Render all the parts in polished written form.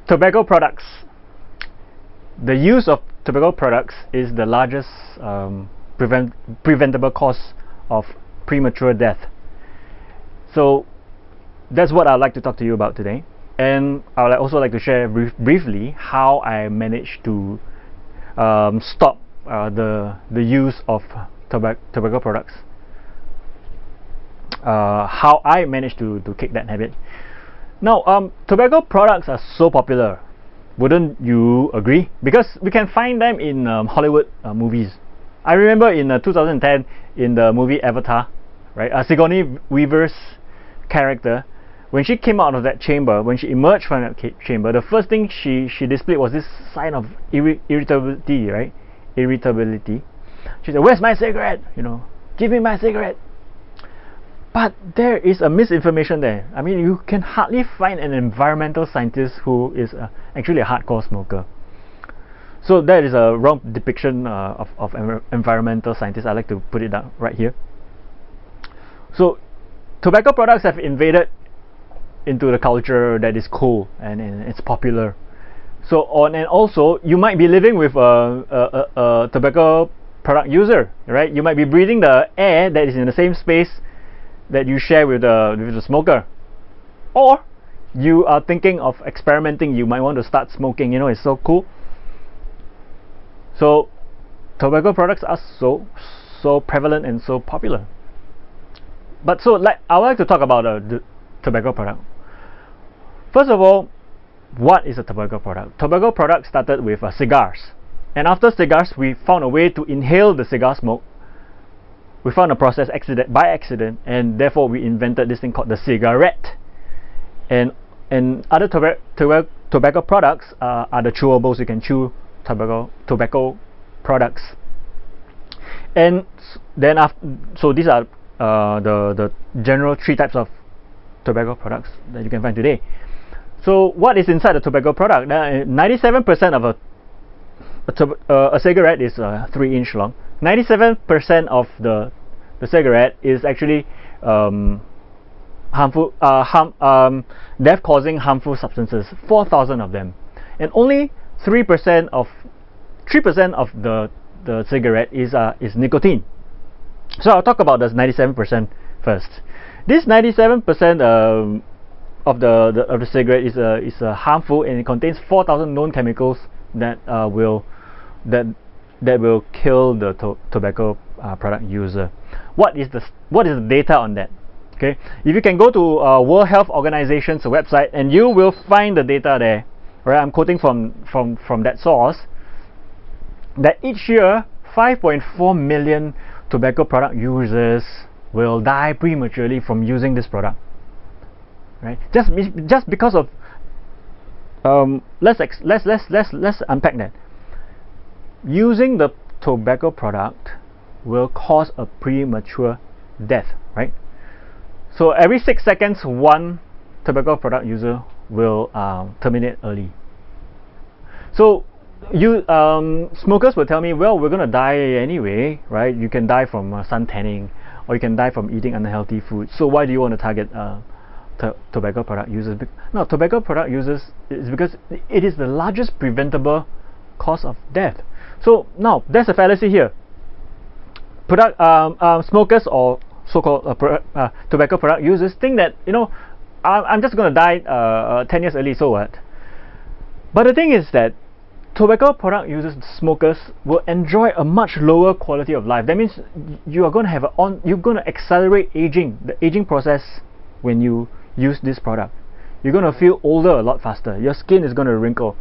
tobacco products. The use of tobacco products is the largest preventable cause of premature death. So that's what I'd like to talk to you about today, and I would also like to share briefly how I managed to stop the use of tobacco products. How I managed to kick that habit. Now, tobacco products are so popular, wouldn't you agree? Because we can find them in Hollywood movies. I remember in 2010 in the movie Avatar, right? Sigourney Weaver's character, when she came out of that chamber, when she emerged from that chamber, the first thing she displayed was this sign of irritability, right? Irritability. She said, "Where's my cigarette? You know, give me my cigarette." But there is a misinformation there. I mean, you can hardly find an environmental scientist who is actually a hardcore smoker. So that is a wrong depiction of environmental scientists. I like to put it down right here. So tobacco products have invaded into the culture that is cool and it's popular. So and also you might be living with a tobacco product user, right? You might be breathing the air that is in the same space that you share with the smoker, or you are thinking of experimenting. You might want to start smoking. You know, it's so cool. So tobacco products are so prevalent and so popular. But so I would like to talk about the tobacco product. First of all, what is a tobacco product? Tobacco product started with cigars, and after cigars, we found a way to inhale the cigar smoke. We found a process by accident, and therefore we invented this thing called the cigarette. And other tobacco products are the chewables. You can chew tobacco products. And then so these are the general three types of tobacco products that you can find today. So what is inside a tobacco product? 97% of a cigarette is 3 inch long. 97% of the cigarette is actually harmful, death-causing harmful substances. 4,000 of them, and only 3% of the cigarette is nicotine. So I'll talk about the 97% first. This 97% of the cigarette is harmful, and it contains 4,000 known chemicals that will kill the tobacco product user. What is the data on that? Okay, if you can go to World Health Organization's website, and you will find the data there. Right, I'm quoting from that source, that each year 5.4 million tobacco product users will die prematurely from using this product. Right, just because of let's unpack that. Using the tobacco product will cause a premature death, right? So every 6 seconds, one tobacco product user will terminate early. So you smokers will tell me, well, we're gonna die anyway, right? You can die from sun tanning, or you can die from eating unhealthy food. So why do you want to target tobacco product users? No, tobacco product users is because it is the largest preventable cause of death. So now there's a fallacy here. Smokers or so-called tobacco product users think that, you know, I'm just going to die 10 years early, so what? But the thing is that tobacco product users, smokers, will enjoy a much lower quality of life. That means you are going to have you're going to accelerate aging, the aging process when you use this product. You're going to feel older a lot faster. Your skin is going to wrinkle.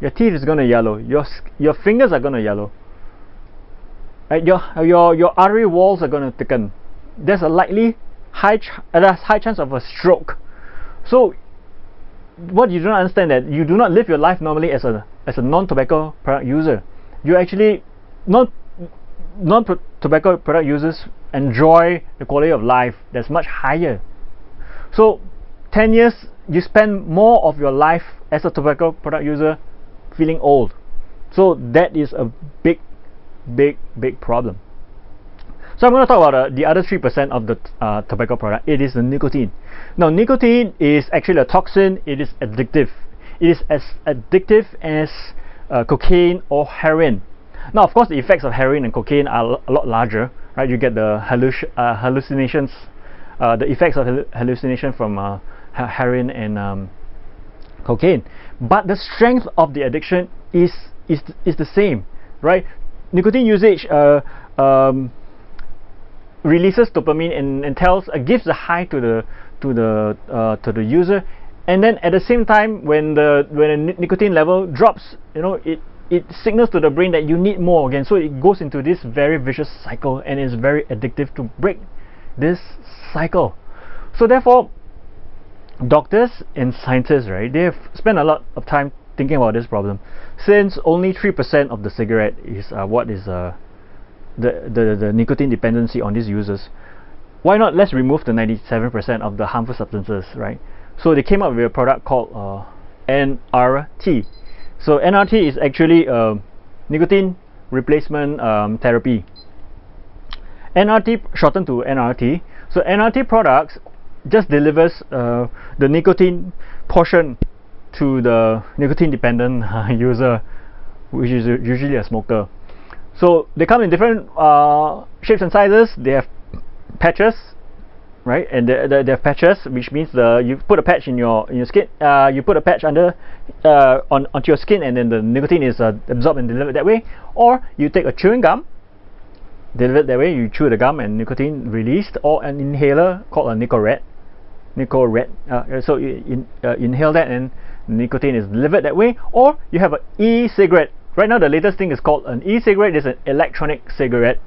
Your teeth is going to yellow. Your fingers are going to yellow. Right? Your artery walls are going to thicken. There's a high chance of a stroke. So what you don't understand, that you do not live your life normally as a non-tobacco product user. You actually non-tobacco product users enjoy the quality of life that's much higher. So 10 years you spend more of your life as a tobacco product user feeling old. So that is a big problem. So I'm going to talk about the other 3% of the tobacco product. It is the nicotine. Now, nicotine is actually a toxin. It is addictive. it is as addictive as cocaine or heroin. Now, of course, the effects of heroin and cocaine are a lot larger, right? You get the hallucinations, the effects of hallucination from heroin and cocaine. But the strength of the addiction is the same, right? Nicotine usage releases dopamine and tells gives a high to the user, and then at the same time, when the nicotine level drops, it signals to the brain that you need more again. So it goes into this very vicious cycle, and it's very addictive to break this cycle. So therefore, doctors and scientists, right, they have spent a lot of time thinking about this problem. Since only 3% of the cigarette is what is the nicotine dependency on these users, why not let's remove the 97% of the harmful substances, right? So they came up with a product called NRT. So NRT is actually nicotine replacement therapy. NRT shortened to NRT. So NRT products just delivers the nicotine portion to the nicotine dependent user, which is usually a smoker. So they come in different shapes and sizes. They have patches, right? And they have patches, which means you put a patch in your skin. You put a patch under onto your skin, and then the nicotine is absorbed and delivered that way. Or you take a chewing gum, delivered that way. You chew the gum and nicotine released, or an inhaler called a Nicorette. So you inhale that and nicotine is delivered that way. Or you have an e-cigarette. Right now, the latest thing is called an e-cigarette. It's an electronic cigarette.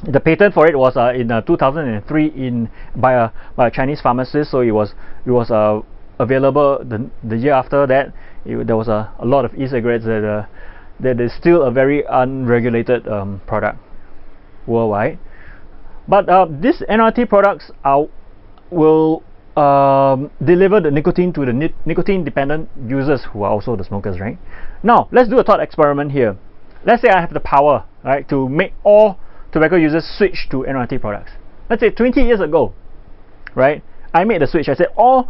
The patent for it was in 2003 by a Chinese pharmacist. So it was available the year after that. There was a lot of e-cigarettes that is still a very unregulated product worldwide. But these NRT products will deliver the nicotine to the nicotine dependent users who are also the smokers, right? Now let's do a thought experiment here. Let's say I have the power, right, to make all tobacco users switch to NRT products. Let's say 20 years ago, right, I made the switch. I said all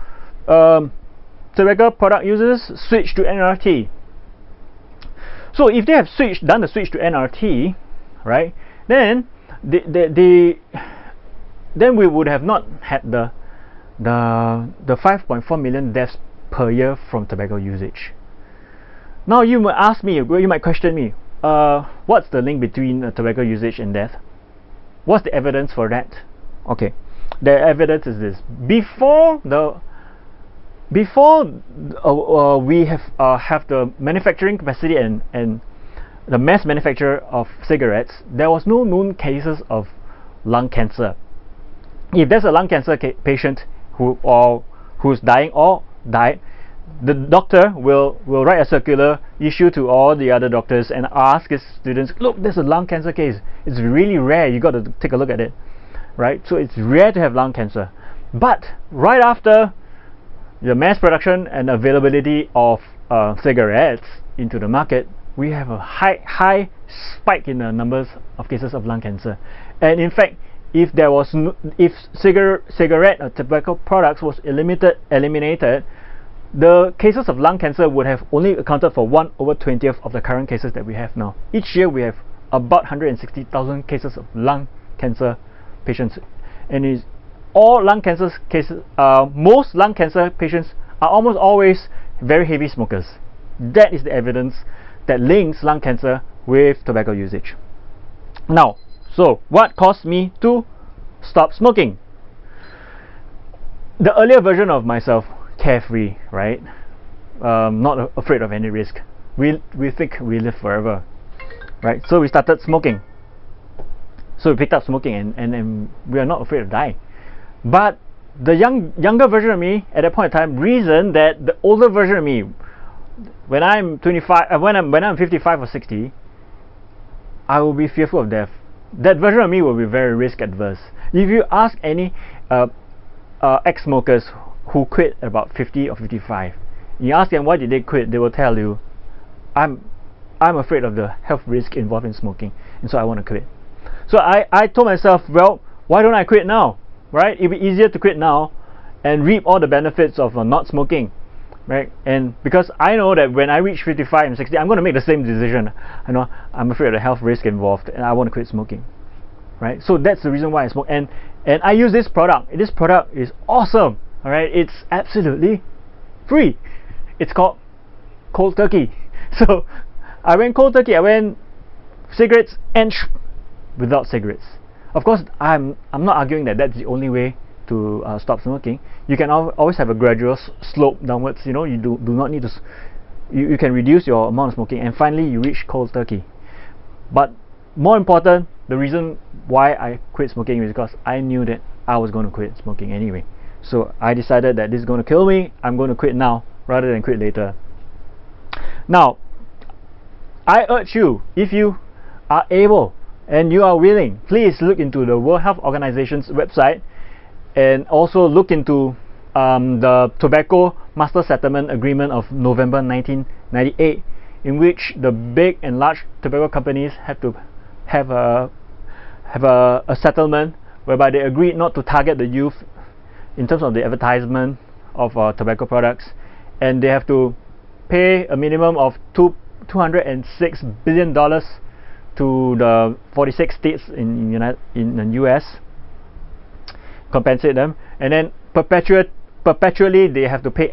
tobacco product users switch to NRT. So if they have done the switch to NRT, right, then then we would have not had the 5.4 million deaths per year from tobacco usage. Now you might ask me, you might question me, what's the link between tobacco usage and death? What's the evidence for that? Okay, the evidence is this: before we have the manufacturing capacity and the mass manufacture of cigarettes, there was no known cases of lung cancer. If there's a lung cancer patient who's dying or died, the doctor will write a circular issue to all the other doctors and ask his students, look, there's a lung cancer case. It's really rare. You got to take a look at it, right? So it's rare to have lung cancer. But right after the mass production and availability of cigarettes into the market, we have a high spike in the numbers of cases of lung cancer. And in fact, if there was if cigarette or tobacco products was eliminated, the cases of lung cancer would have only accounted for 1/20th of the current cases that we have now. Each year we have about 160,000 cases of lung cancer patients, and all lung cancer cases, most lung cancer patients are almost always very heavy smokers. That is the evidence that links lung cancer with tobacco usage. Now, so what caused me to stop smoking? The earlier version of myself, carefree, right? Not afraid of any risk. We think we live forever, right? So we started smoking. So we picked up smoking, and we are not afraid of dying. But the younger version of me at that point in time reasoned that the older version of me, when I'm 25, when I'm 55 or 60, I will be fearful of death. That version of me will be very risk adverse. If you ask any ex-smokers who quit about 50 or 55, you ask them why did they quit, they will tell you, I'm afraid of the health risk involved in smoking, and so I want to quit. So I told myself, well, why don't I quit now, right? It'd be easier to quit now and reap all the benefits of not smoking. right? And because I know that when I reach 55 and 60, I'm going to make the same decision. I know I'm afraid of the health risk involved, and I want to quit smoking, right? So that's the reason why I smoke. And I use this product. This product is awesome. All right, it's absolutely free. It's called cold turkey. So I went cold turkey. I went cigarettes and without cigarettes. Of course, I'm not arguing that that's the only way to stop smoking. You can always have a gradual slope downwards. You know, you do not need to. You can reduce your amount of smoking, and finally you reach cold turkey. But more important, the reason why I quit smoking is because I knew that I was going to quit smoking anyway. So I decided that this is going to kill me. I'm going to quit now rather than quit later. Now, I urge you, if you are able and you are willing, please look into the World Health Organization's website and also look into the Tobacco Master Settlement Agreement of November 1998, in which the big and large tobacco companies have to have a settlement whereby they agreed not to target the youth in terms of the advertisement of tobacco products, and they have to pay a minimum of $206 billion to the 46 states in the US, compensate them, and then perpetually they have to pay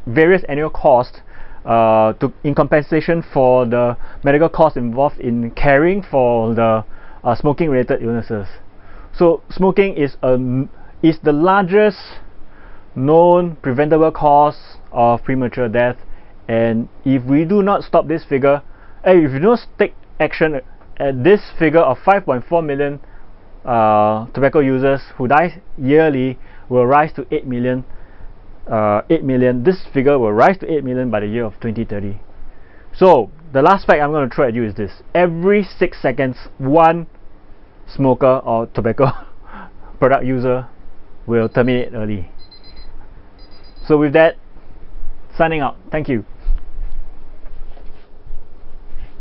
various annual costs in compensation for the medical costs involved in caring for the smoking related illnesses. So smoking is the largest known preventable cause of premature death, and if we do not stop this figure, if we don't take action at this figure of 5.4 million tobacco users who die yearly will rise to 8 million. 8 million. This figure will rise to 8 million by the year of 2030. So the last fact I'm going to throw at you is this: every 6 seconds, one smoker or tobacco product user will terminate early. So with that, signing out. Thank you.